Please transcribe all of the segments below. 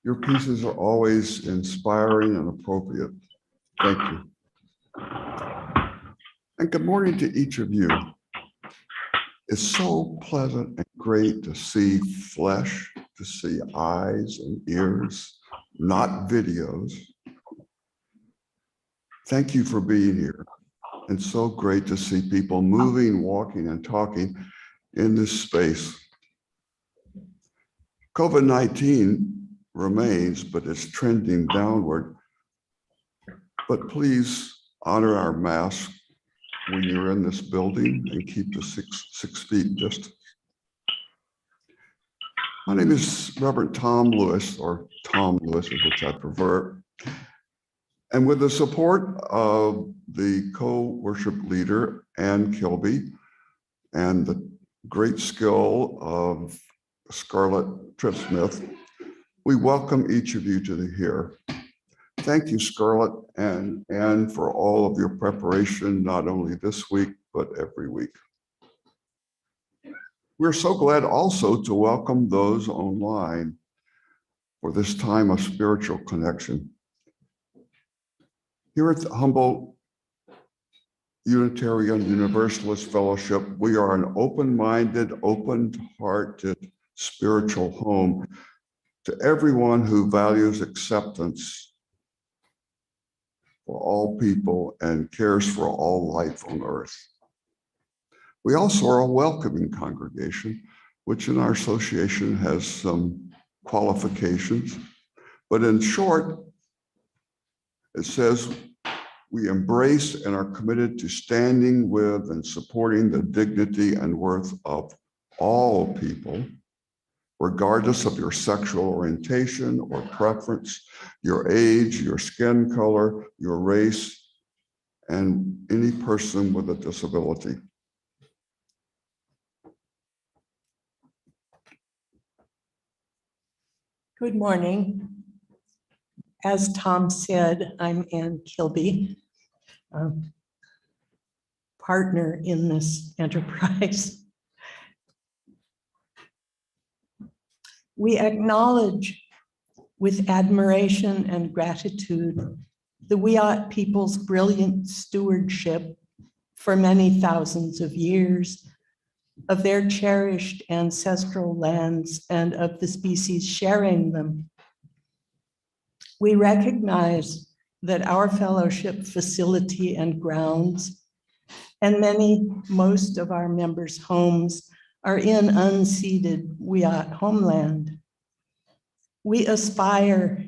Your pieces are always inspiring and appropriate. Thank you. And good morning to each of you. It's so pleasant and great to see flesh, to see eyes and ears, not videos. Thank you for being here. And so great to see people moving, walking, and talking in this space. COVID-19 remains, but it's trending downward. But please honor our mask when you're in this building and keep the six feet distance. My name is Reverend Tom Lewis, or Tom Lewis, which I prefer. And with the support of the co-worship leader, Ann Kilby, and the great skill of Scarlett Tripp-Smith, we welcome each of you to here. Thank you, Scarlett and Ann, for all of your preparation, not only this week, but every week. We're so glad also to welcome those online for this time of spiritual connection. Here at the Humboldt Unitarian Universalist Fellowship, we are an open-minded, open-hearted spiritual home to everyone who values acceptance for all people and cares for all life on earth. We also are a welcoming congregation, which in our association has some qualifications. But in short, it says we embrace and are committed to standing with and supporting the dignity and worth of all people, regardless of your sexual orientation or preference, your age, your skin color, your race, and any person with a disability. Good morning. As Tom said, I'm Ann Kilby, partner in this enterprise. We acknowledge with admiration and gratitude the Wiyot people's brilliant stewardship for many thousands of years of their cherished ancestral lands and of the species sharing them. We recognize that our fellowship facility and grounds, and most of our members' homes, are in unceded Wiyot homeland. We aspire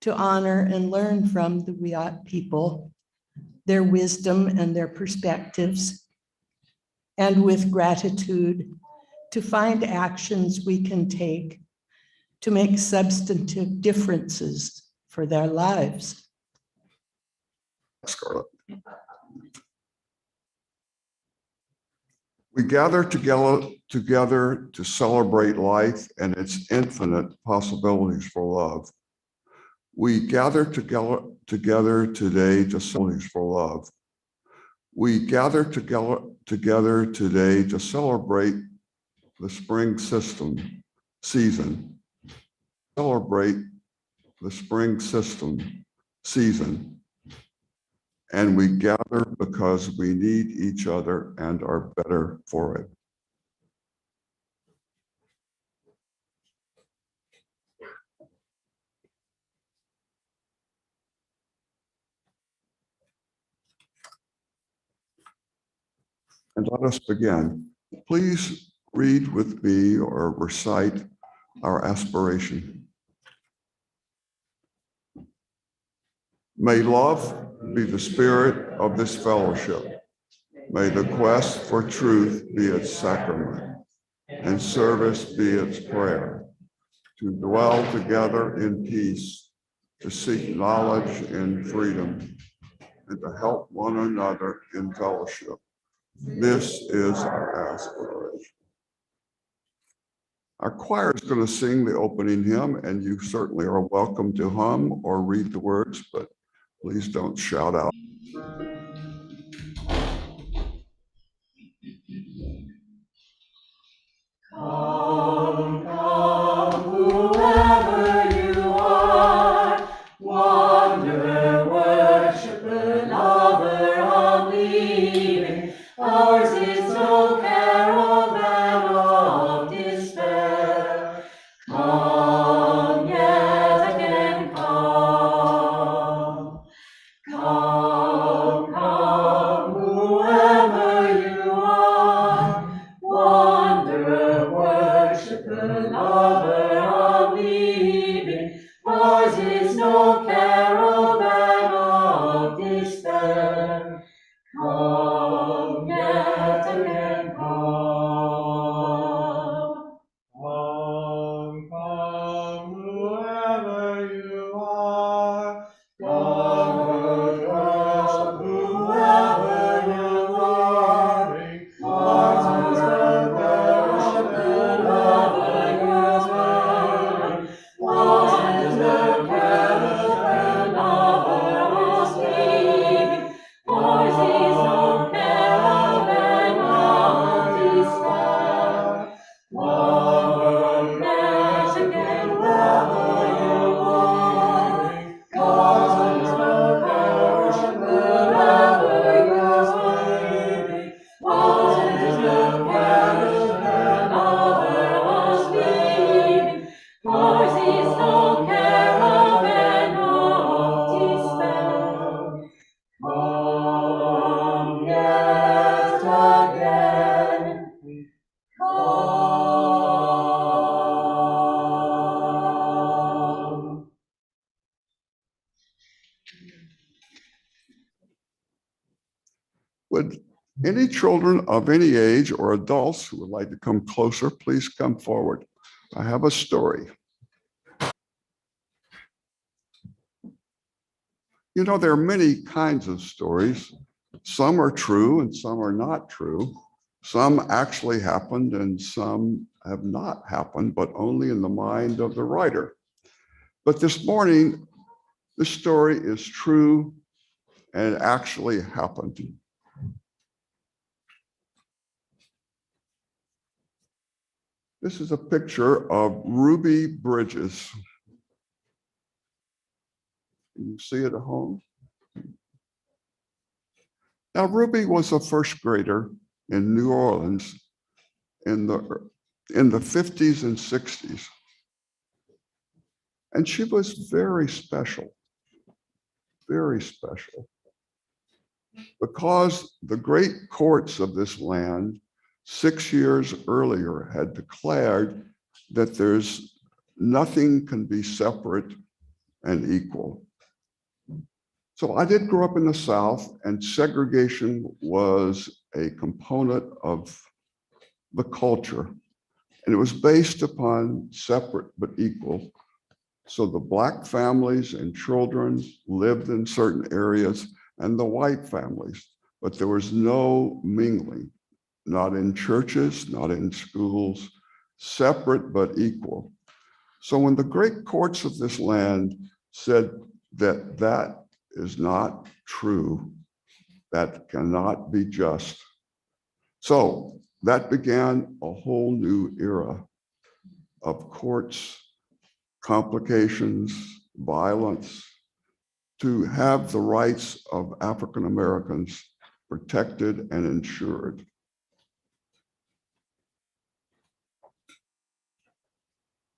to honor and learn from the Wiyot people, their wisdom and their perspectives, and with gratitude to find actions we can take to make substantive differences for their lives. Scarlett. We gather together to celebrate life and its infinite possibilities for love. We gather together today to celebrate for love. We gather together today to celebrate the spring season. Celebrate the spring season. And we gather because we need each other and are better for it. And let us begin. Please read with me or recite our aspiration. May love be the spirit of this fellowship. May the quest for truth be its sacrament, and service be its prayer. To dwell together in peace, to seek knowledge in freedom, and to help one another in fellowship. This is our aspiration. Our choir is going to sing the opening hymn, and you certainly are welcome to hum or read the words, but please don't shout out. Come, come, whoever you are, wander, worshiper, lover of living. Ours is no caravan of despair. Come, yes, again, come. Come, Would any children of any age or adults who would like to come closer, please come forward. I have a story. You know, there are many kinds of stories. Some are true and some are not true. Some actually happened and some have not happened, but only in the mind of the writer. But this morning, the story is true and it actually happened. This is a picture of Ruby Bridges. Can you see it at home? Now, Ruby was a first grader in New Orleans in the 50s and 60s. And she was very special, because the great courts of this land 6 years earlier had declared that there's nothing can be separate and equal. So I did grow up in the South, and segregation was a component of the culture. And it was based upon separate but equal. So the Black families and children lived in certain areas and the white families, but there was no mingling, not in churches, not in schools, separate but equal. So when the great courts of this land said that that is not true, that cannot be just. So that began a whole new era of courts, complications, violence, to have the rights of African Americans protected and ensured.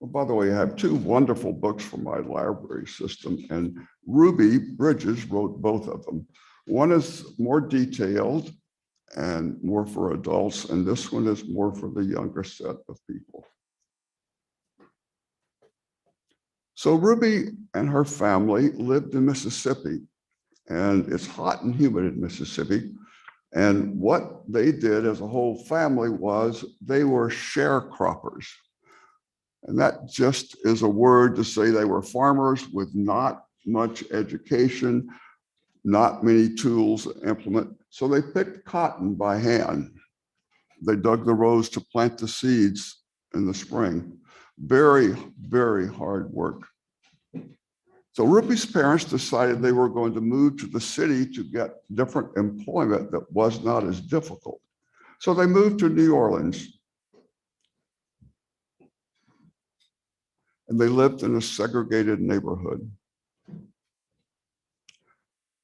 Well, by the way, I have two wonderful books from my library system, and Ruby Bridges wrote both of them. One is more detailed and more for adults, and this one is more for the younger set of people. So Ruby and her family lived in Mississippi, and it's hot and humid in Mississippi. And what they did as a whole family was they were sharecroppers. And that just is a word to say they were farmers with not much education, not many tools to implement. So they picked cotton by hand. They dug the rows to plant the seeds in the spring. Very, very hard work. So Ruby's parents decided they were going to move to the city to get different employment that was not as difficult. So they moved to New Orleans. And they lived in a segregated neighborhood.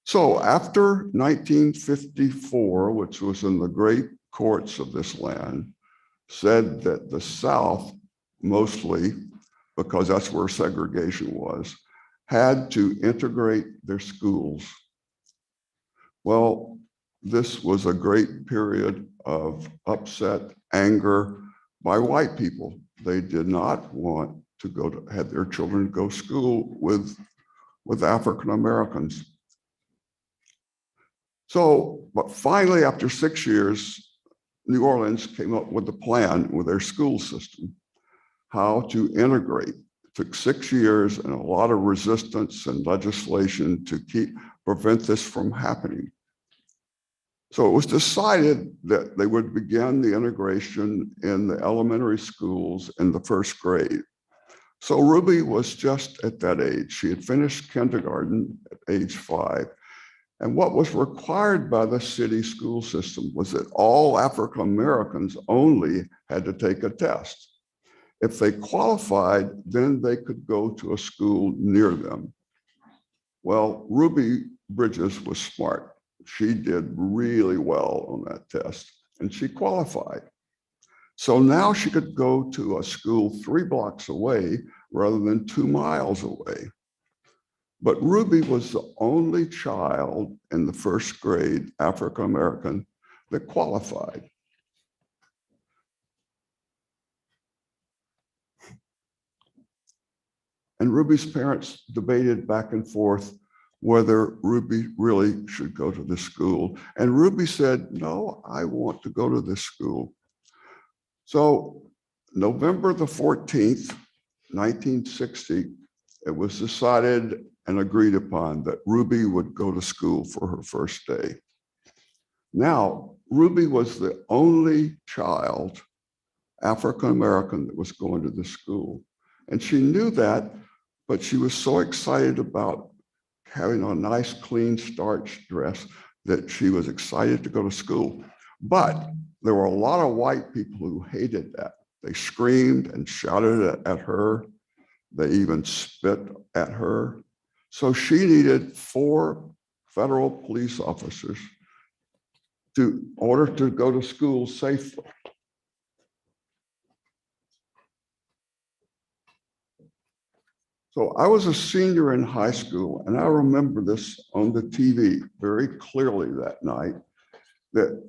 So after 1954, which was in the great courts of this land, said that the South, mostly because that's where segregation was, had to integrate their schools. Well, this was a great period of upset, anger by white people. They did not want to have their children go to school with African Americans. So, but finally, after 6 years, New Orleans came up with a plan with their school system, how to integrate. It took 6 years and a lot of resistance and legislation to prevent this from happening. So it was decided that they would begin the integration in the elementary schools in the first grade. So Ruby was just at that age. She had finished kindergarten at age 5. And what was required by the city school system was that all African Americans only had to take a test. If they qualified, then they could go to a school near them. Well, Ruby Bridges was smart. She did really well on that test, and she qualified. So now she could go to a school 3 blocks away rather than 2 miles away. But Ruby was the only child in the first grade, African American, that qualified. And Ruby's parents debated back and forth, whether Ruby really should go to this school. And Ruby said, no, I want to go to this school. So November the 14th, 1960, it was decided and agreed upon that Ruby would go to school for her first day. Now, Ruby was the only child, African-American, that was going to this school. And she knew that, but she was so excited about having a nice, clean, starched dress that she was excited to go to school. But there were a lot of white people who hated that. They screamed and shouted at her. They even spit at her. So she needed 4 federal police officers in order to go to school safely. So I was a senior in high school, and I remember this on the TV very clearly that night, that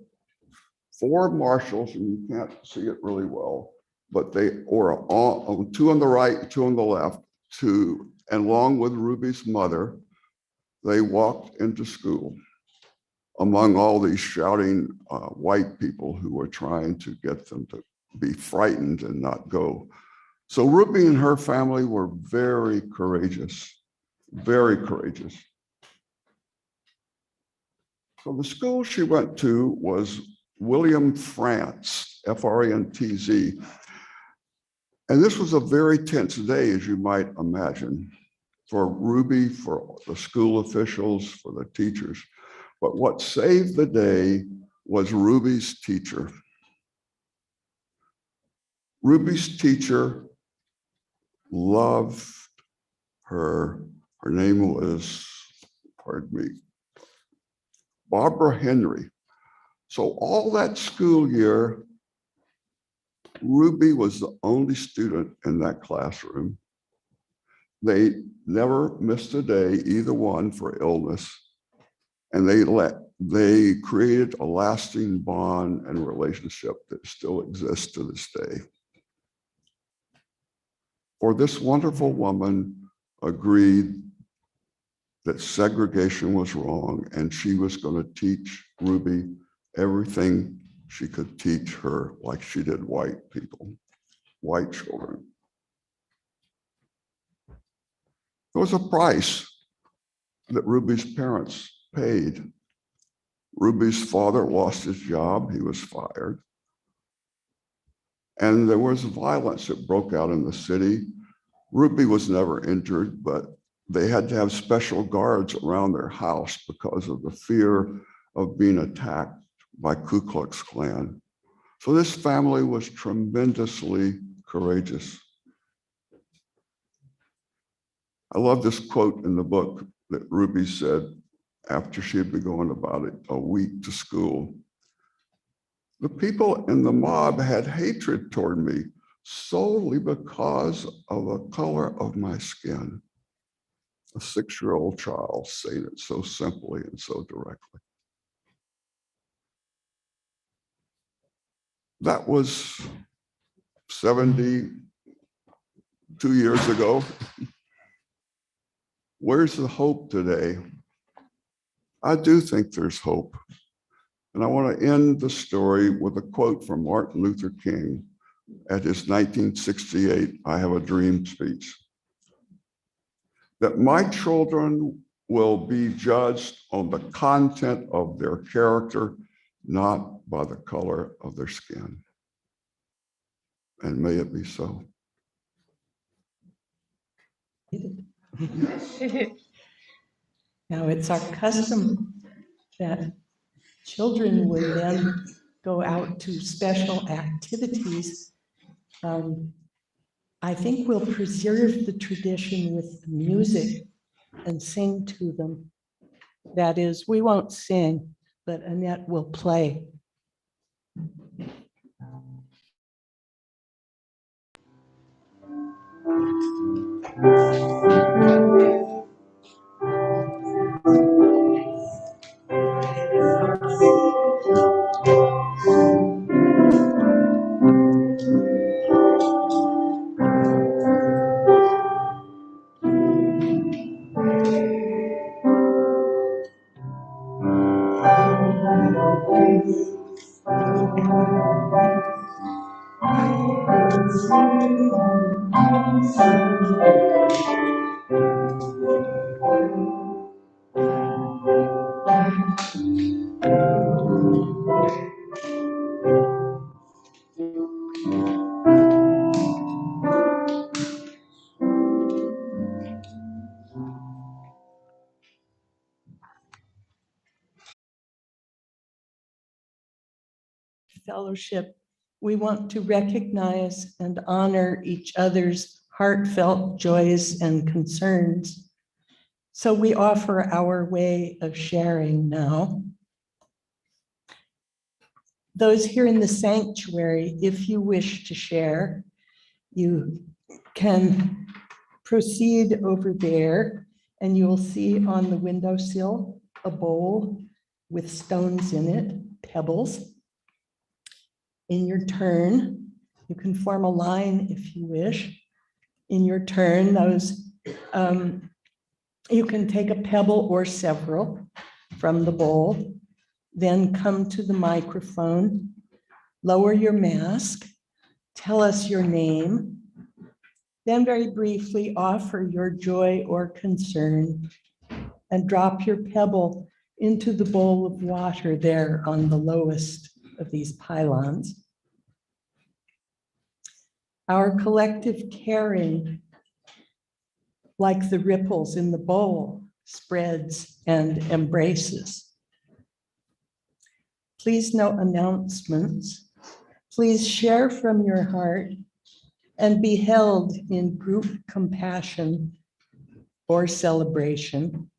4 marshals, and you can't see it really well, but they were all, 2 on the right, 2 on the left, and along with Ruby's mother, they walked into school among all these shouting white people who were trying to get them to be frightened and not go. So Ruby and her family were very courageous, very courageous. So the school she went to was William Frantz, F-R-A-N-T-Z. And this was a very tense day, as you might imagine, for Ruby, for the school officials, for the teachers. But what saved the day was Ruby's teacher. Ruby's teacher loved her. Her name was, pardon me, Barbara Henry. So all that school year, Ruby was the only student in that classroom. They never missed a day, either one, for illness. And they created a lasting bond and relationship that still exists to this day. For this wonderful woman agreed that segregation was wrong, and she was going to teach Ruby everything she could teach her, like she did white people, white children. There was a price that Ruby's parents paid. Ruby's father lost his job, he was fired. And there was violence that broke out in the city. Ruby was never injured, but they had to have special guards around their house because of the fear of being attacked by Ku Klux Klan. So this family was tremendously courageous. I love this quote in the book that Ruby said after she had been going about a week to school. The people in the mob had hatred toward me solely because of the color of my skin. A 6-year-old child saying it so simply and so directly. That was 72 years ago. Where's the hope today? I do think there's hope. And I want to end the story with a quote from Martin Luther King at his 1968 I Have a Dream speech. That my children will be judged on the content of their character, not by the color of their skin. And may it be so. Now, it's our custom that children would then go out to special activities. I think we'll preserve the tradition with music and sing to them. That is, we won't sing, but Annette will play. Fellowship, we want to recognize and honor each other's heartfelt joys and concerns. So we offer our way of sharing now. Those here in the sanctuary, if you wish to share, you can proceed over there, and you will see on the windowsill a bowl with stones in it, pebbles. In your turn, you can form a line if you wish. In your turn, you can take a pebble or several from the bowl, then come to the microphone, lower your mask, tell us your name, then very briefly offer your joy or concern, and drop your pebble into the bowl of water there on the lowest of these pylons. Our collective caring, like the ripples in the bowl, spreads and embraces. Please no announcements. Please share from your heart and be held in group compassion or celebration.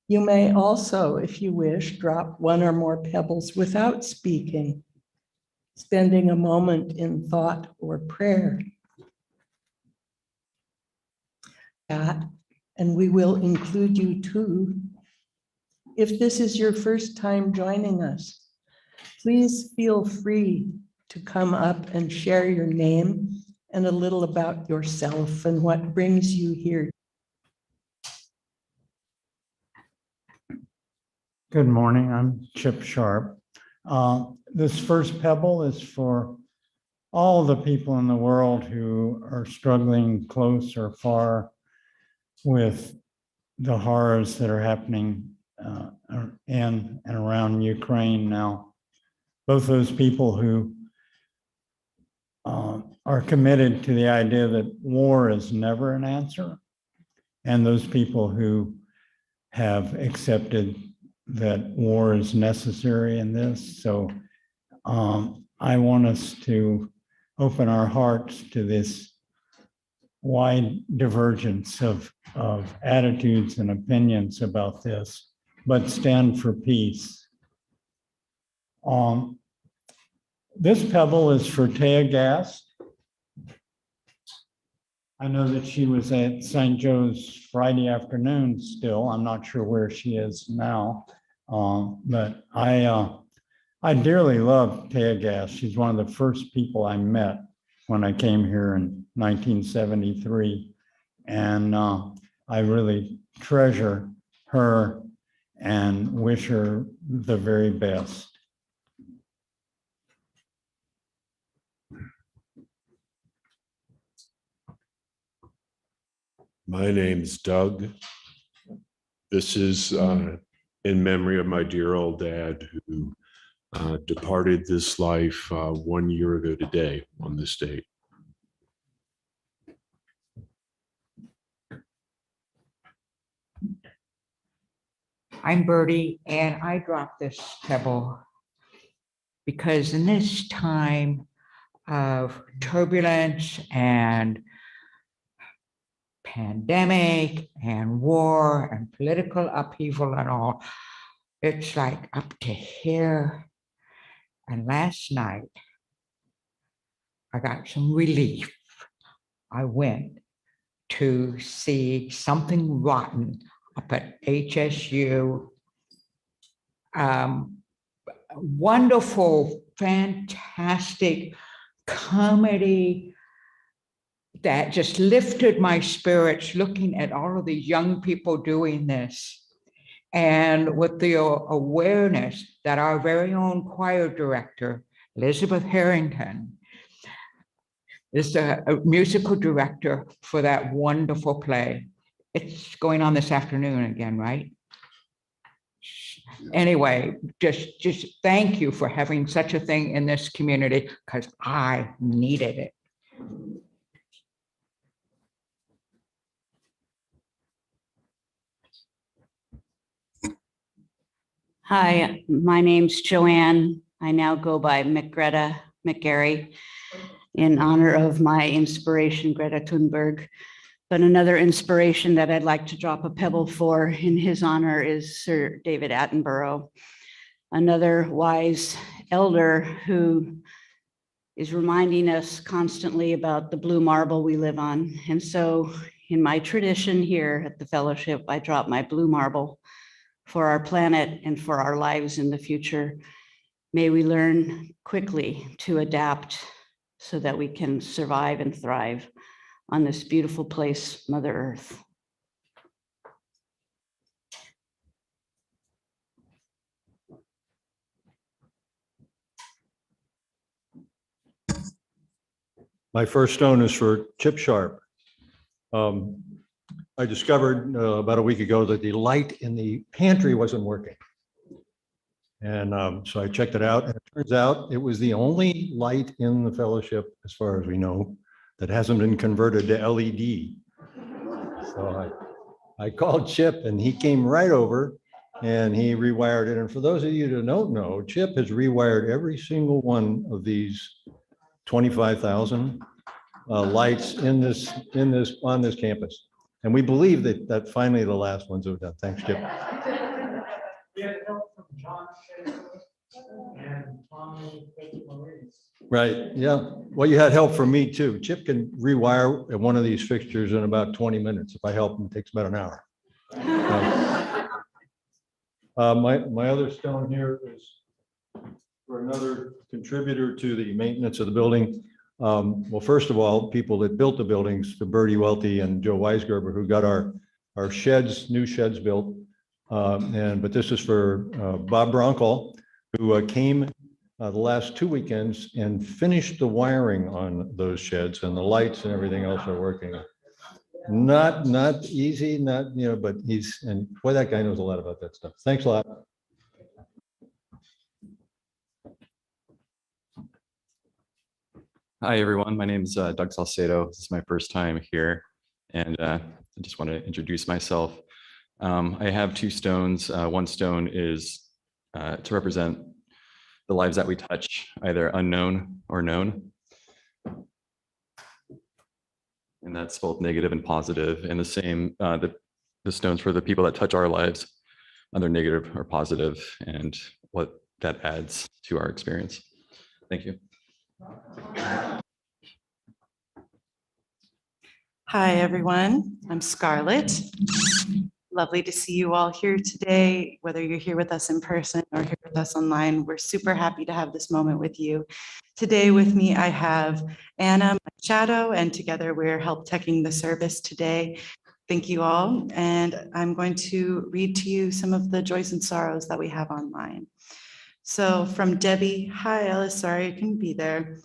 You may also, if you wish, drop one or more pebbles without speaking, spending a moment in thought or prayer. And we will include you too. If this is your first time joining us, please feel free to come up and share your name and a little about yourself and what brings you here. Good morning, I'm Chip Sharp. This first pebble is for all the people in the world who are struggling close or far with the horrors that are happening in and around Ukraine now. Both those people who are committed to the idea that war is never an answer, and those people who have accepted that war is necessary in this. So I want us to open our hearts to this wide divergence of attitudes and opinions about this, but stand for peace. This pebble is for Taya Gass. I know that she was at St. Joe's Friday afternoon still. I'm not sure where she is now, but I dearly love Taya Gass. She's one of the first people I met when I came here in 1973. And I really treasure her and wish her the very best. My name's Doug. This is in memory of my dear old dad who departed this life 1 year ago today on this date. I'm Birdie, and I dropped this pebble because in this time of turbulence and pandemic and war and political upheaval and all, it's like up to here. And last night, I got some relief. I went to see Something Rotten up at HSU. Wonderful, fantastic comedy that just lifted my spirits looking at all of these young people doing this. And with the awareness that our very own choir director, Elisabeth Harrington, is a musical director for that wonderful play. It's going on this afternoon again, right? Anyway, just thank you for having such a thing in this community, because I needed it. Hi, my name's Joanne. I now go by McGreta McGarry in honor of my inspiration, Greta Thunberg. But another inspiration that I'd like to drop a pebble for in his honor is Sir David Attenborough, another wise elder who is reminding us constantly about the blue marble we live on. And so in my tradition here at the fellowship, I drop my blue marble for our planet and for our lives in the future. May we learn quickly to adapt so that we can survive and thrive on this beautiful place, Mother Earth. My first stone is for Chip Sharp. I discovered about a week ago that the light in the pantry wasn't working. And so I checked it out, and it turns out it was the only light in the fellowship, as far as we know, that hasn't been converted to LED. So I called Chip, and he came right over and he rewired it. And for those of you who don't know, Chip has rewired every single one of these 25,000 lights on this campus. And we believe that finally the last ones are done. Thanks, Chip. We had help from John and Tommy Maurice. Right, yeah. Well, you had help from me too. Chip can rewire one of these fixtures in about 20 minutes. If I help him, it takes about an hour. My other stone here is for another contributor to the maintenance of the building. Well, first of all, people that built the buildings, the Bertie Welty and Joe Weisgerber, who got our sheds, new sheds built. But this is for Bob Bronkel, who came the last 2 weekends and finished the wiring on those sheds, and the lights and everything else are working. Not easy, but and boy, that guy knows a lot about that stuff. Thanks a lot. Hi, everyone. My name is Doug Salcedo. This is my first time here, and I just want to introduce myself. I have two stones. One stone is to represent the lives that we touch, either unknown or known. And that's both negative and positive. And the same, the stones for the people that touch our lives, either negative or positive, and what that adds to our experience. Thank you. Hi, everyone. I'm Scarlett. Lovely to see you all here today, whether you're here with us in person or here with us online. We're super happy to have this moment with you. Today with me, I have Anna, my shadow, and together we're help teching the service today. Thank you all. And I'm going to read to you some of the joys and sorrows that we have online. So from Debbie, hi Alice, sorry I couldn't be there.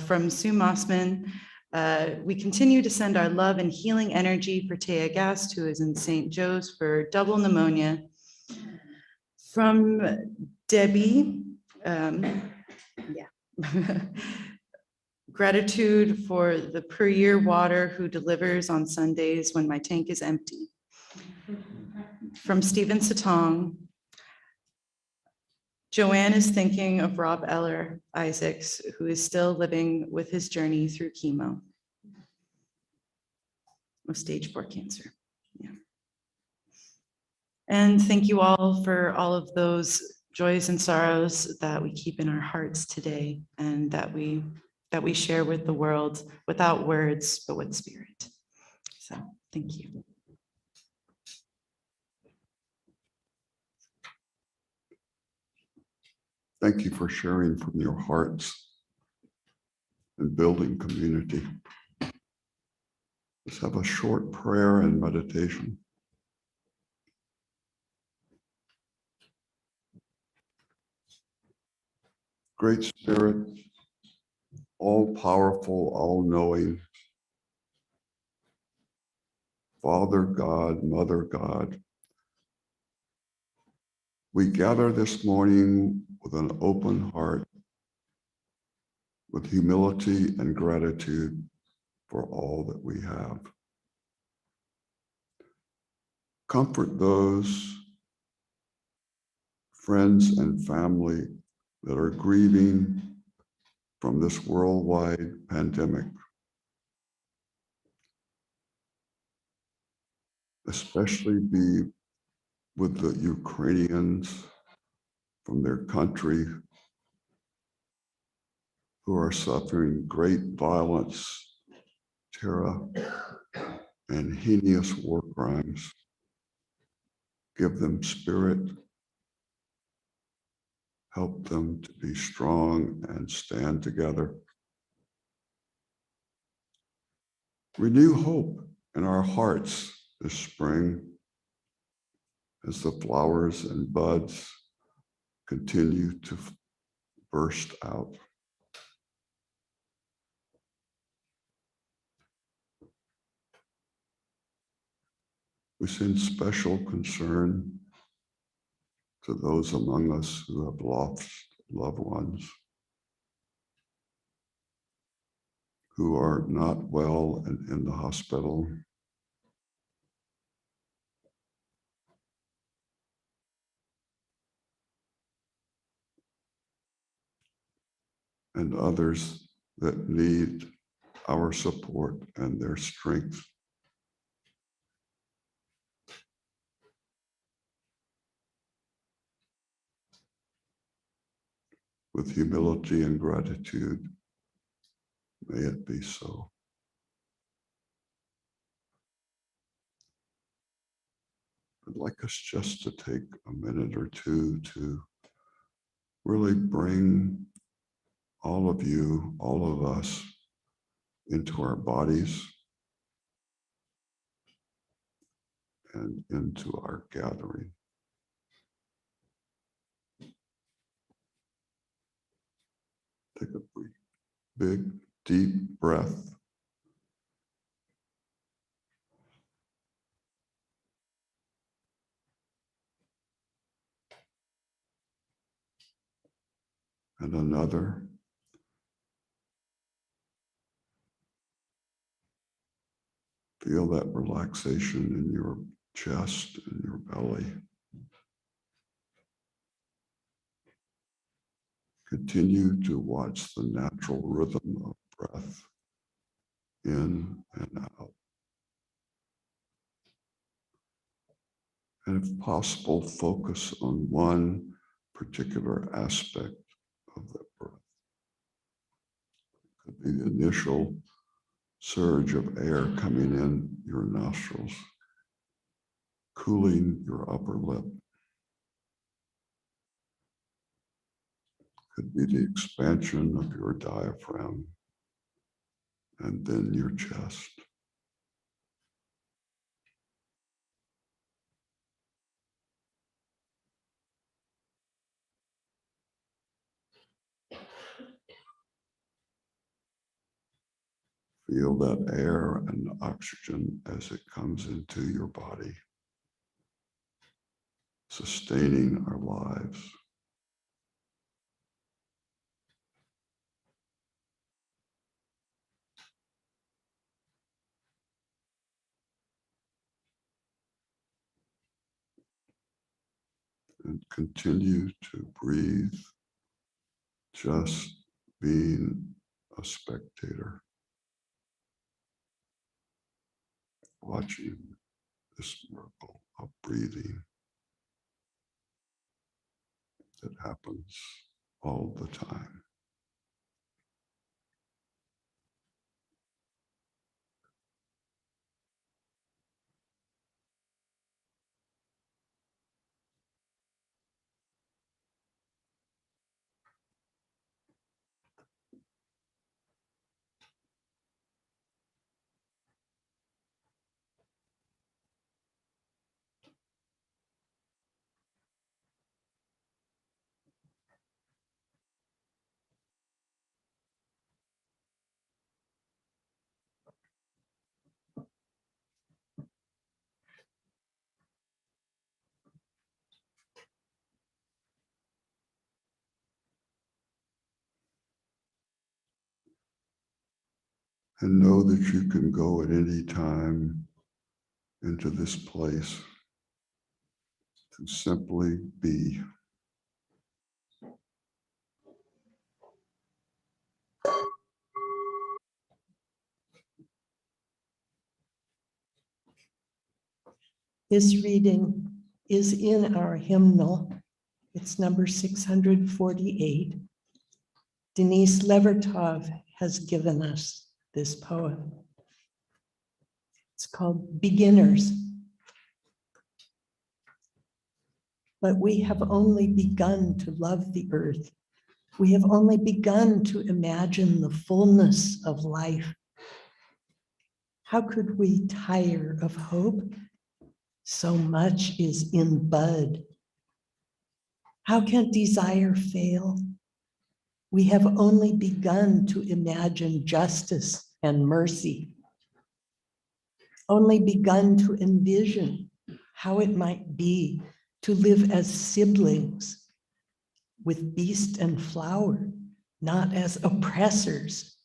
From Sue Mossman, we continue to send our love and healing energy for Taya Gast, who is in St. Joe's for double pneumonia. From Debbie, gratitude for the per year water who delivers on Sundays when my tank is empty. From Stephen Satong, Joanne is thinking of Rob Eller Isaacs, who is still living with his journey through chemo of stage 4 cancer. Yeah. And thank you all for all of those joys and sorrows that we keep in our hearts today, and that we share with the world without words, but with spirit. So thank you. Thank you for sharing from your hearts and building community. Let's have a short prayer and meditation. Great Spirit, all powerful, all knowing, Father God, Mother God, we gather this morning with an open heart, with humility and gratitude for all that we have. Comfort those friends and family that are grieving from this worldwide pandemic. Especially be with the Ukrainians from their country who are suffering great violence, terror, and heinous war crimes. Give them spirit, help them to be strong and stand together. Renew hope in our hearts this spring as the flowers and buds continue to burst out. We send special concern to those among us who have lost loved ones, who are not well and in the hospital. And others that need our support and their strength. With humility and gratitude, may it be so. I'd like us just to take a minute or two to really bring all of you, all of us, into our bodies and into our gathering. Take a big, deep breath. And another. Feel that relaxation in your chest and your belly. Continue to watch the natural rhythm of breath in and out. And if possible, focus on one particular aspect of that breath. It could be the initial surge of air coming in your nostrils, cooling your upper lip. Could be the expansion of your diaphragm and then your chest. Feel that air and oxygen as it comes into your body, sustaining our lives. And continue to breathe, just being a spectator, watching this miracle of breathing that happens all the time. and know that you can go at any time into this place to simply be. This reading is in our hymnal. It's number 648. Denise Levertov has given us this poem. It's called Beginners. But we have only begun to love the earth. We have only begun to imagine the fullness of life. How could we tire of hope? So much is in bud. How can desire fail? We have only begun to imagine justice and mercy. Only begun to envision how it might be to live as siblings with beast and flower, not as oppressors.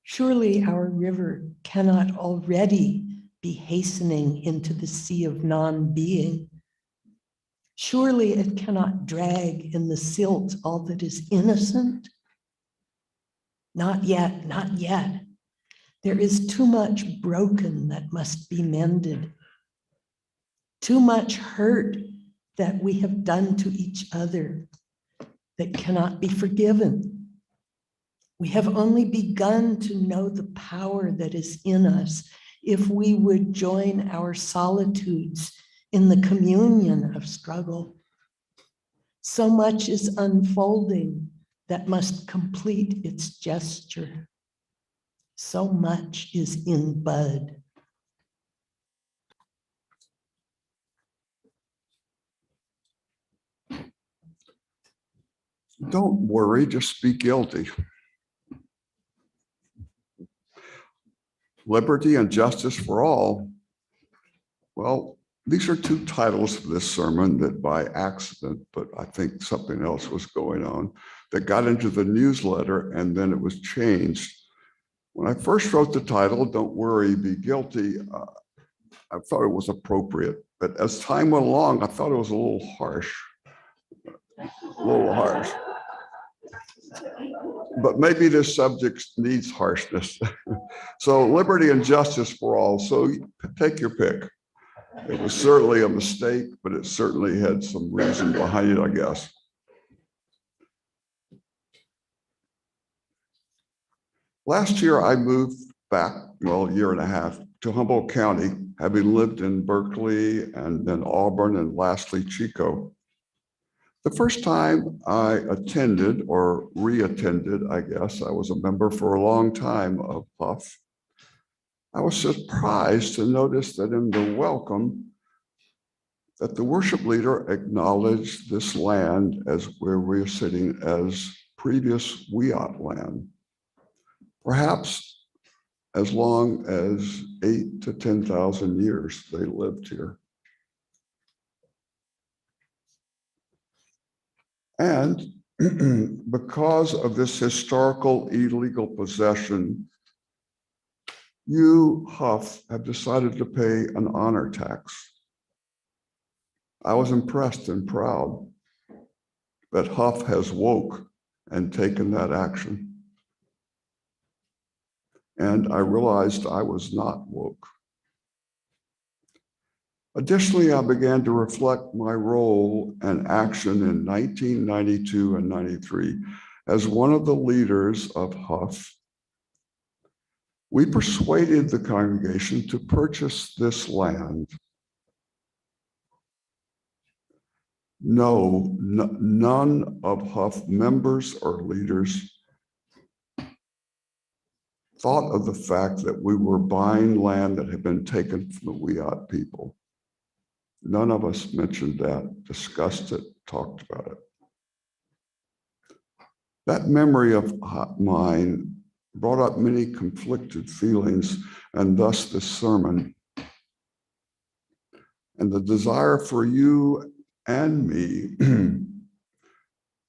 Surely our river cannot already be hastening into the sea of non-being. Surely it cannot drag in the silt all that is innocent. Not yet, not yet. There is too much broken that must be mended. Too much hurt that we have done to each other that cannot be forgiven. We have only begun to know the power that is in us if we would join our solitudes in the communion of struggle. So much is unfolding that must complete its gesture. So much is in bud. Don't worry, just be guilty. Liberty and justice for all. Well, these are two titles for this sermon that by accident, but I think something else was going on, that got into the newsletter and then it was changed. When I first wrote the title, Don't Worry, Be Guilty, I thought it was appropriate. But as time went along, I thought it was a little harsh. A little harsh. But maybe this subject needs harshness. So liberty and justice for all. So take your pick. It was certainly a mistake, but it certainly had some reason behind it, I guess. Last year, I moved back, well, a year and a half, to Humboldt County, having lived in Berkeley and then Auburn and lastly Chico. The first time I attended or re-attended, I guess, I was a member for a long time of HUUF. I was surprised to notice that in the welcome, that the worship leader acknowledged this land as where we're sitting as previous Wiyot land. Perhaps as long as 8,000 to 10,000 years they lived here. And because of this historical illegal possession, you, HUUF, have decided to pay an honor tax. I was impressed and proud that HUUF has woke and taken that action. And I realized I was not woke. Additionally, I began to reflect my role and action in 1992 and 93 as one of the leaders of HUUF. We persuaded the congregation to purchase this land. No, none of HUUF members or leaders thought of the fact that we were buying land that had been taken from the Wiyot people. None of us mentioned that, discussed it, talked about it. That memory of mine brought up many conflicted feelings, and thus this sermon. And the desire for you and me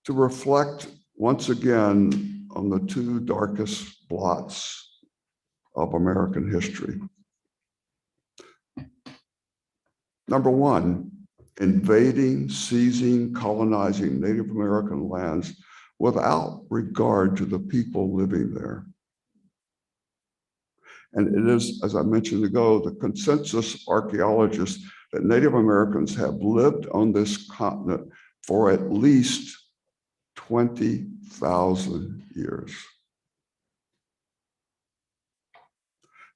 to reflect once again on the two darkest blots of American history. Number one, invading, seizing, colonizing Native American lands without regard to the people living there. And it is, as I mentioned ago, the consensus archaeologists that Native Americans have lived on this continent for at least 20,000 years.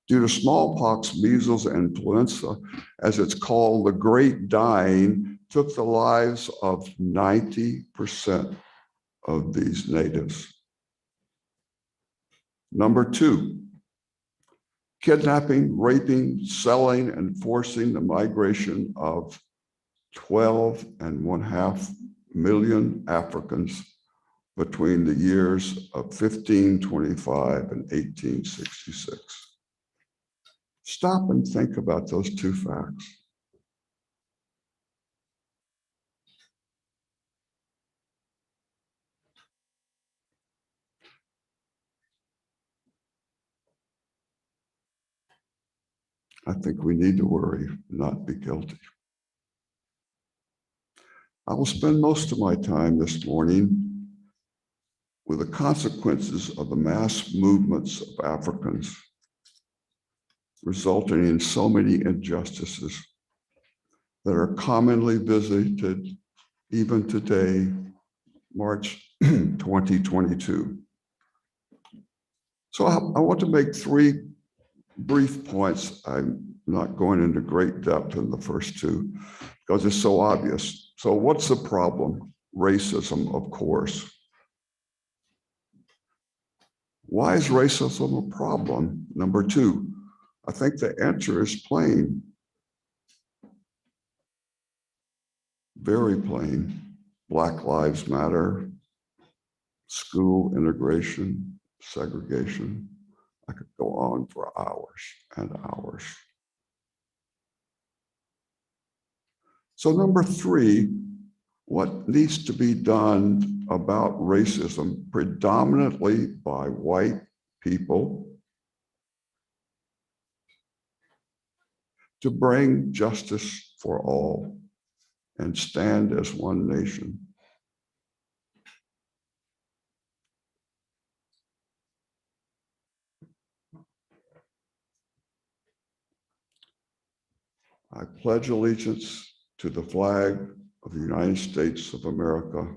Due to smallpox, measles, and influenza, as it's called, the Great Dying took the lives of 90% of these natives. Number two, kidnapping, raping, selling, and forcing the migration of 12.5 million Africans between the years of 1525 and 1866. Stop and think about those two facts. I think we need to worry, not be guilty. I will spend most of my time this morning with the consequences of the mass movements of Africans, resulting in so many injustices that are commonly visited even today, March 2022. So I want to make three brief points. I'm not going into great depth in the first two because it's so obvious. So what's the problem? Racism, of course. Why is racism a problem? Number two, I think the answer is plain. Very plain. Black Lives Matter, school integration, segregation. I could go on for hours and hours. So number three, what needs to be done about racism, predominantly by white people, to bring justice for all and stand as one nation. I pledge allegiance to the flag of the United States of America,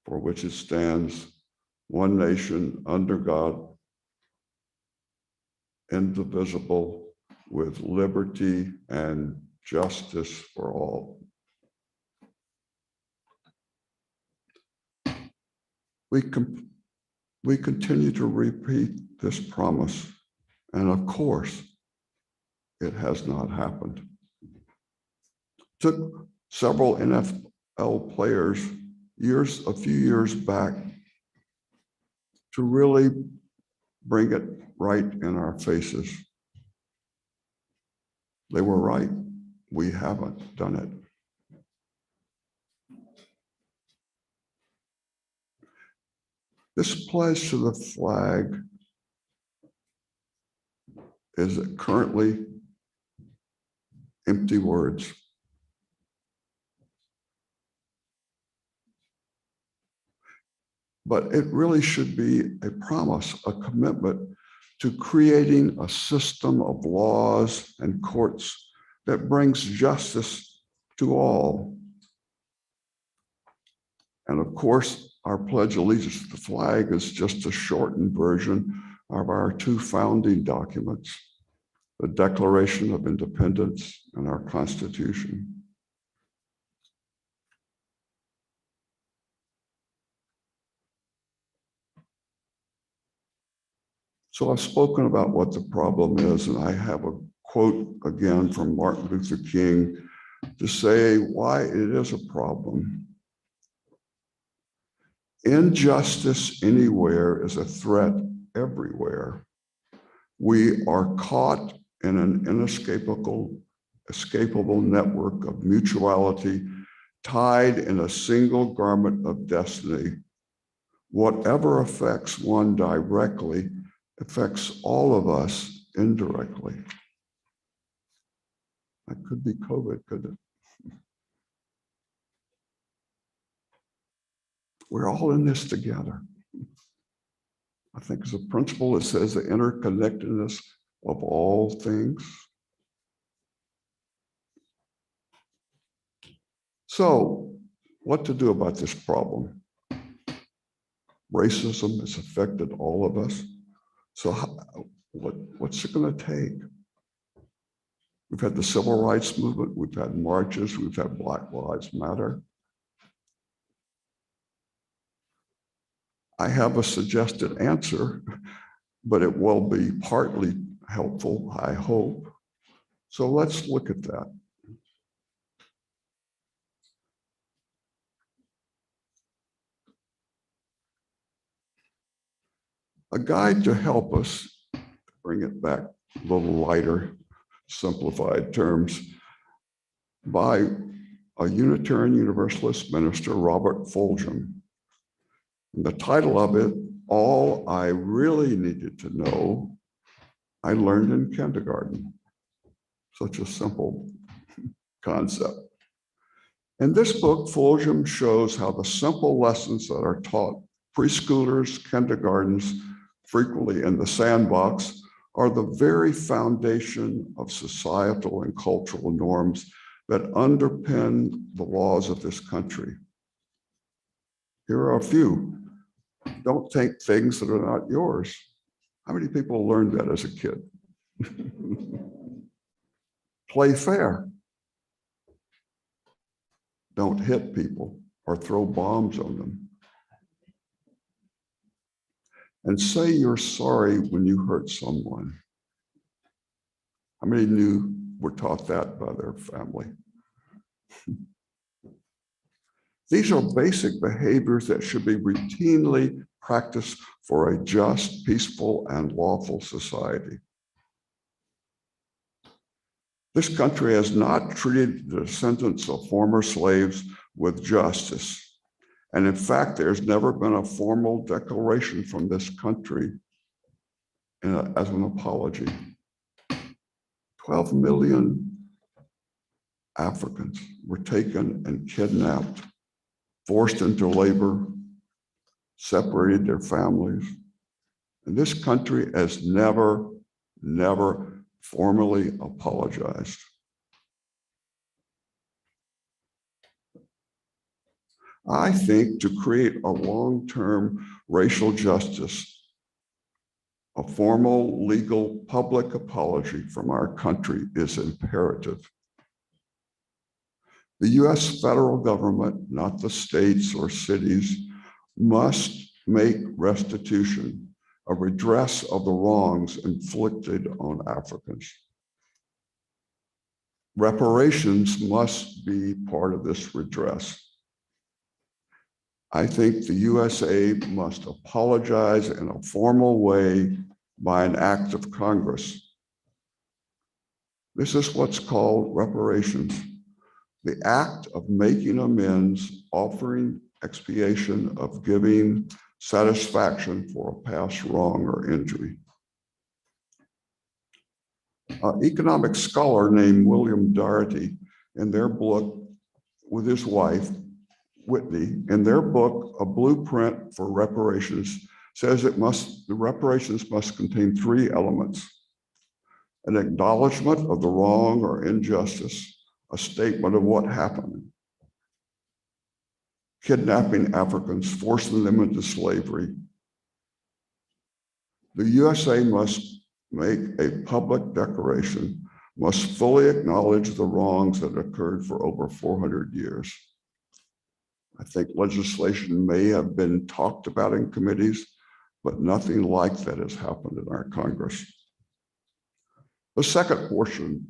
for which it stands, one nation under God, indivisible, with liberty and justice for all. We continue to repeat this promise, and of course, it has not happened. Took several NFL players a few years back to really bring it right in our faces. They were right. We haven't done it. This pledge to the flag is currently empty words. But it really should be a promise, a commitment to creating a system of laws and courts that brings justice to all. And of course, our Pledge of Allegiance to the flag is just a shortened version of our two founding documents, the Declaration of Independence and our Constitution. So I've spoken about what the problem is, and I have a quote again from Martin Luther King to say why it is a problem. Injustice anywhere is a threat everywhere. We are caught in an inescapable network of mutuality, tied in a single garment of destiny. Whatever affects one directly affects all of us indirectly. That could be COVID, couldn't it? We're all in this together. I think it's a principle that says the interconnectedness of all things. So, what to do about this problem? Racism has affected all of us. So, what's it going to take? We've had the civil rights movement, we've had marches, we've had Black Lives Matter. I have a suggested answer, but it will be partly helpful, I hope. So let's look at that. A guide to help us bring it back a little lighter, simplified terms, by a Unitarian Universalist minister, Robert Fulghum. And the title of it, All I Really Needed to Know, I Learned in Kindergarten. Such a simple concept. In this book, Fulghum shows how the simple lessons that are taught preschoolers, kindergartens, frequently in the sandbox, are the very foundation of societal and cultural norms that underpin the laws of this country. Here are a few. Don't take things that are not yours. How many people learned that as a kid? Play fair. Don't hit people or throw bombs on them. And say you're sorry when you hurt someone. How many were taught that by their family? These are basic behaviors that should be routinely practiced for a just, peaceful, and lawful society. This country has not treated the descendants of former slaves with justice. And in fact, there's never been a formal declaration from this country as an apology. 12 million Africans were taken and kidnapped, forced into labor, separated their families. And this country has never formally apologized. I think to create a long-term racial justice, a formal, legal, public apology from our country is imperative. The US federal government, not the states or cities, must make restitution a redress of the wrongs inflicted on Africans. Reparations must be part of this redress. I think the USA must apologize in a formal way by an act of Congress. This is what's called reparations, the act of making amends, offering expiation, of giving satisfaction for a past wrong or injury. An economic scholar named William Doherty, in their book with his wife, Whitney, in their book, A Blueprint for Reparations, says the reparations must contain three elements: an acknowledgement of the wrong or injustice, a statement of what happened, kidnapping Africans, forcing them into slavery. The USA must make a public declaration, must fully acknowledge the wrongs that occurred for over 400 years. I think legislation may have been talked about in committees, but nothing like that has happened in our Congress. The second portion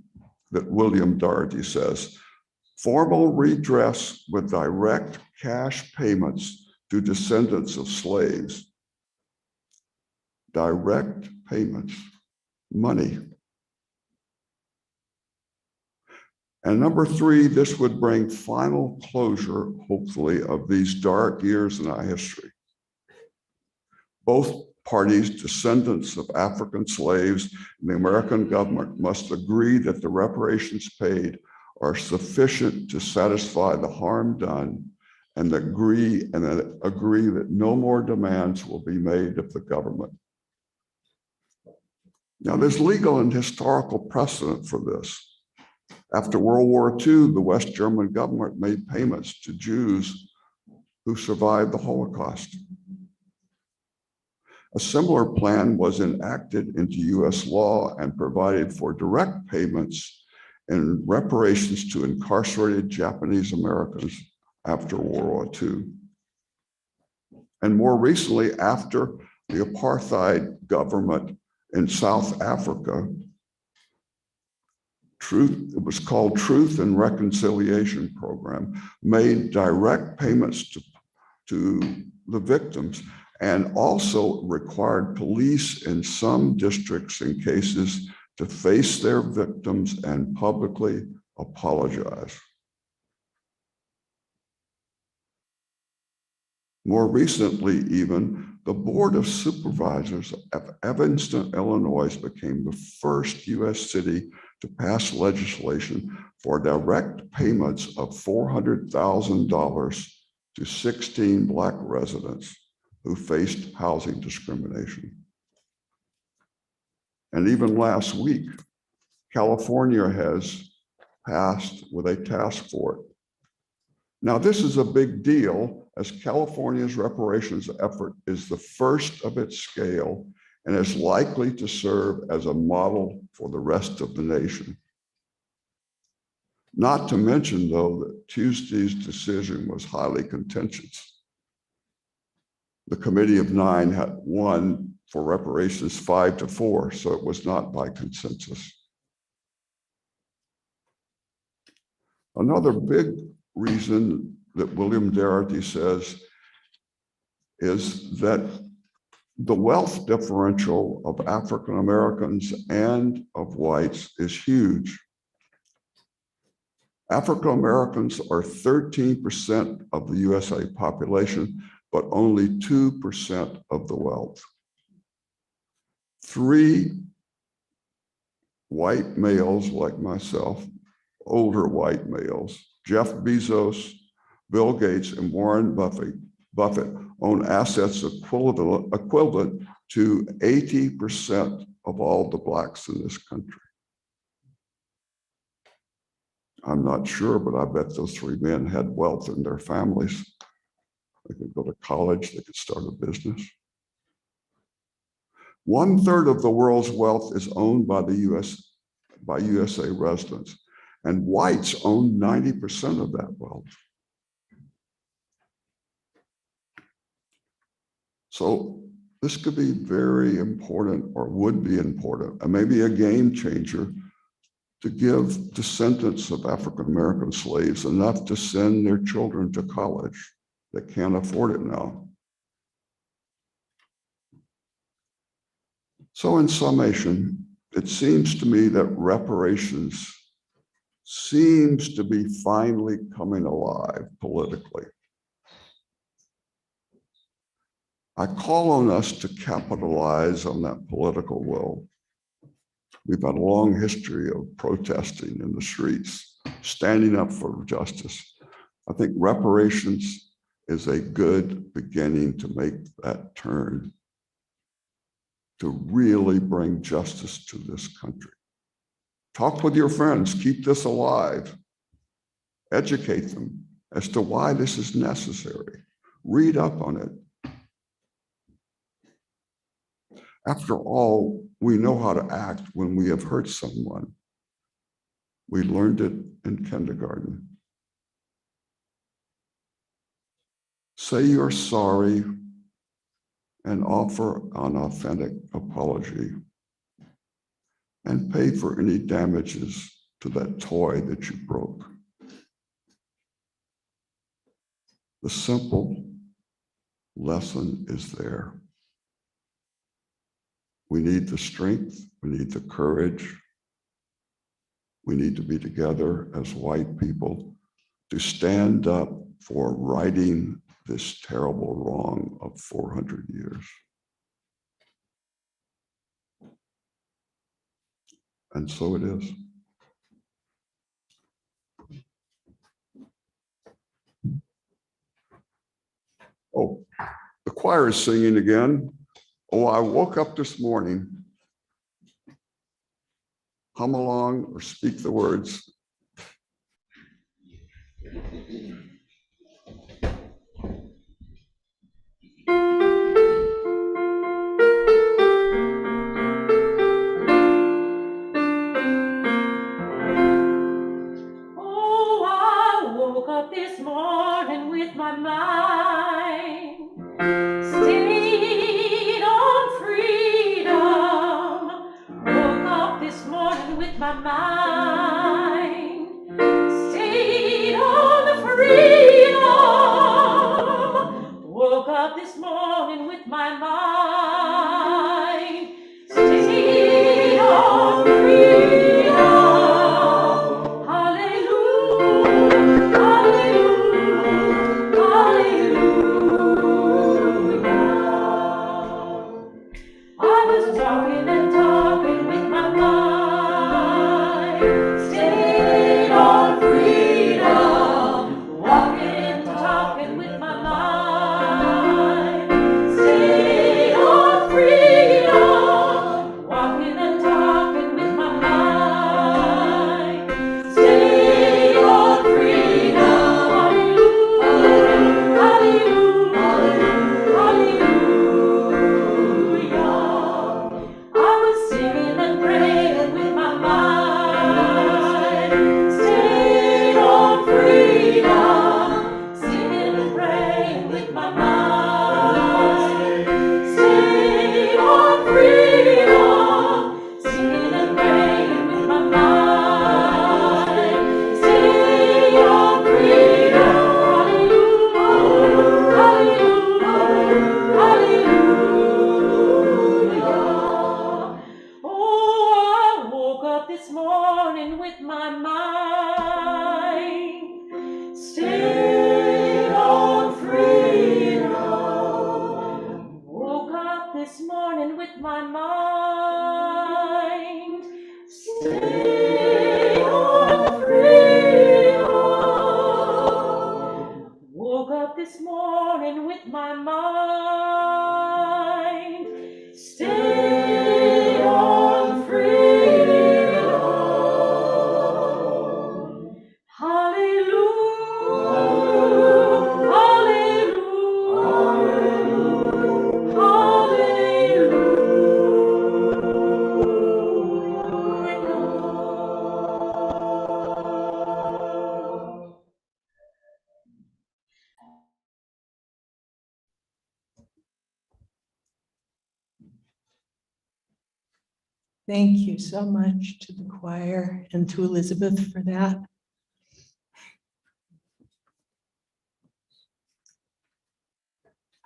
that William Doherty says, formal redress with direct cash payments to descendants of slaves. Direct payments, money. And number three, this would bring final closure, hopefully, of these dark years in our history. Both parties, descendants of African slaves, and the American government must agree that the reparations paid are sufficient to satisfy the harm done and agree that no more demands will be made of the government. Now, there's legal and historical precedent for this. After World War II, the West German government made payments to Jews who survived the Holocaust. A similar plan was enacted into US law and provided for direct payments and reparations to incarcerated Japanese Americans after World War II. And more recently, after the apartheid government in South Africa, it was called Truth and Reconciliation Program, made direct payments to the victims and also required police in some districts and cases to face their victims and publicly apologize. More recently, even, the Board of Supervisors of Evanston, Illinois became the first US city to pass legislation for direct payments of $400,000 to 16 Black residents who faced housing discrimination. And even last week, California has passed with a task force. Now, this is a big deal as California's reparations effort is the first of its scale and is likely to serve as a model for the rest of the nation. Not to mention, though, that Tuesday's decision was highly contentious. The Committee of 9 had won for reparations 5-4, so it was not by consensus. Another big reason that William Darity says is that the wealth differential of African Americans and of whites is huge. African Americans are 13% of the USA population, but only 2% of the wealth. 3 white males like myself, older white males, Jeff Bezos, Bill Gates, and Warren Buffett own assets equivalent to 80% of all the Blacks in this country. I'm not sure, but I bet those 3 men had wealth in their families. They could go to college, they could start a business. 1/3 of the world's wealth is owned by USA residents, and whites own 90% of that wealth. So this could be very important, or would be important, and maybe a game changer to give descendants of African American slaves enough to send their children to college that can't afford it now. So in summation, it seems to me that reparations seems to be finally coming alive politically. I call on us to capitalize on that political will. We've had a long history of protesting in the streets, standing up for justice. I think reparations is a good beginning to make that turn, to really bring justice to this country. Talk with your friends, keep this alive. Educate them as to why this is necessary. Read up on it. After all, we know how to act when we have hurt someone. We learned it in kindergarten. Say you're sorry and offer an authentic apology and pay for any damages to that toy that you broke. The simple lesson is there. We need the strength, we need the courage. We need to be together as white people to stand up for righting this terrible wrong of 400 years. And so it is. Oh, the choir is singing again. Oh, I woke up this morning. Hum along or speak the words. Oh, I woke up this morning with my mind stayed on freedom. Woke up this morning with my mind stayed on the freedom. Woke up this morning with my mind stayed on freedom. Hallelujah, hallelujah, hallelujah. I was talking and talking with my mind, stayed on freedom. Walking and talking with my mind, stayed on freedom. Walking and talking with my mind, stayed on freedom. Hallelujah, hallelujah, hallelujah. I was singing and praying with my mind, stayed on freedom. Singing and praying with my mind, stayed on freedom. Singing and praying with my mind, stayed on freedom. Hallelujah, hallelujah, hallelujah. Oh, I woke up this morning with my mind stayed on freedom. Woke up this morning with my mind stayed on freedom. Woke up this morning with my mind stayed on freedom. Hallelujah, hallelujah, hallelujah. Thank you so much to the choir and to Elisabeth for that.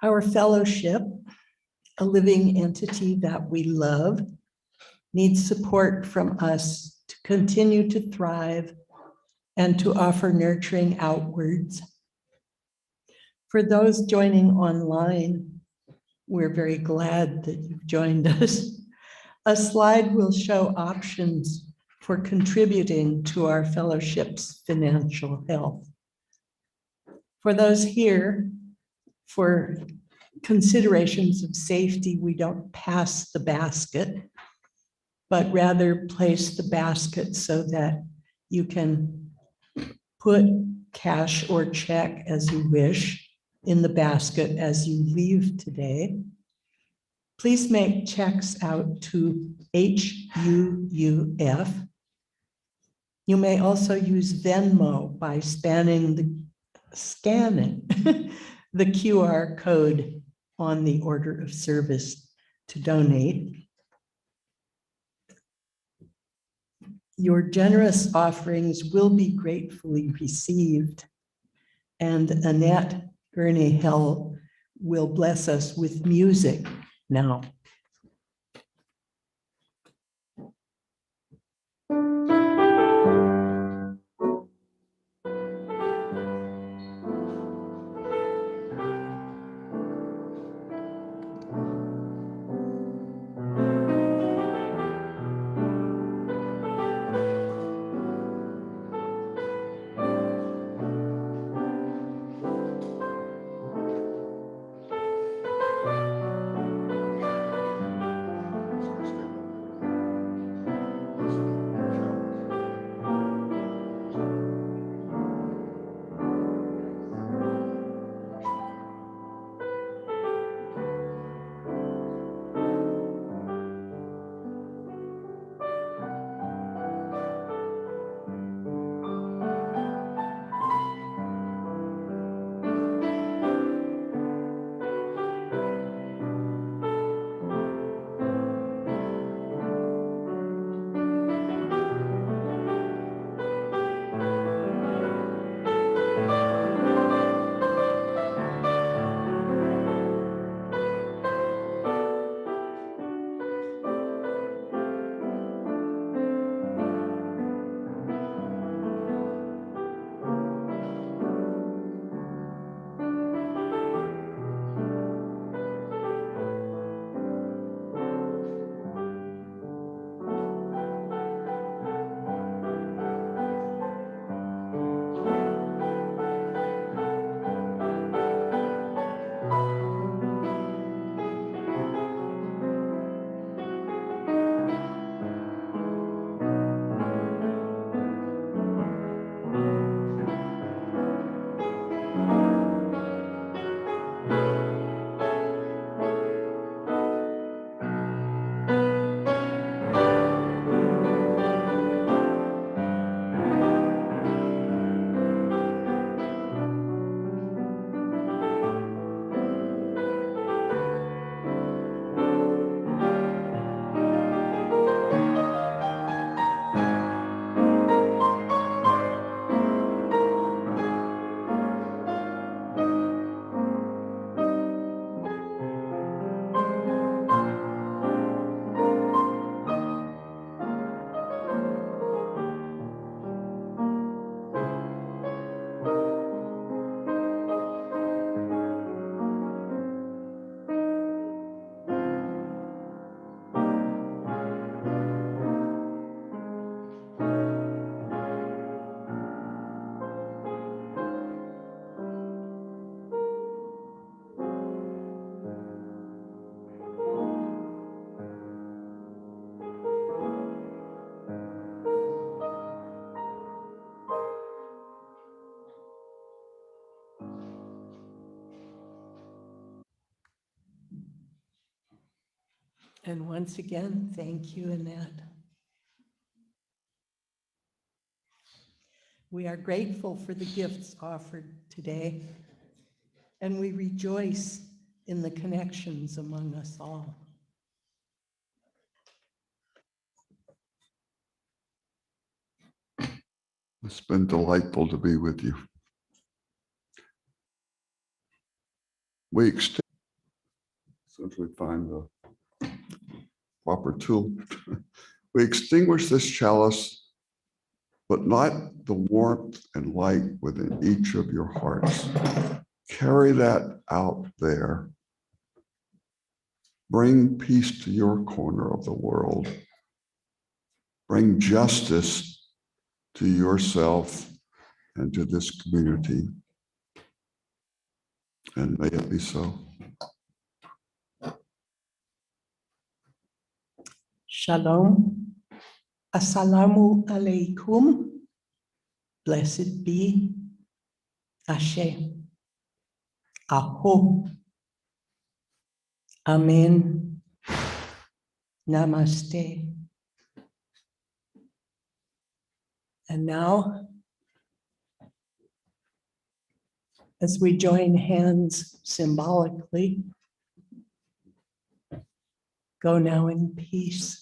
Our fellowship, a living entity that we love, needs support from us to continue to thrive and to offer nurturing outwards. For those joining online, we're very glad that you've joined us. A slide will show options for contributing to our fellowship's financial health. For those here, for considerations of safety, we don't pass the basket, but rather place the basket so that you can put cash or check as you wish in the basket as you leave today. Please make checks out to HUUF. You may also use Venmo by scanning the QR code on the order of service to donate. Your generous offerings will be gratefully received, and Annette Gurnee will bless us with music now. And once again, thank you, Annette. We are grateful for the gifts offered today, and we rejoice in the connections among us all. It's been delightful to be with you. We extend, since we find the proper tool, we extinguish this chalice, but not the warmth and light within each of your hearts. Carry that out there. Bring peace to your corner of the world. Bring justice to yourself and to this community. And may it be so. Shalom. Assalamu alaikum. Blessed be. Ashe. Aho. Amen. Namaste. And now, as we join hands symbolically, go now in peace.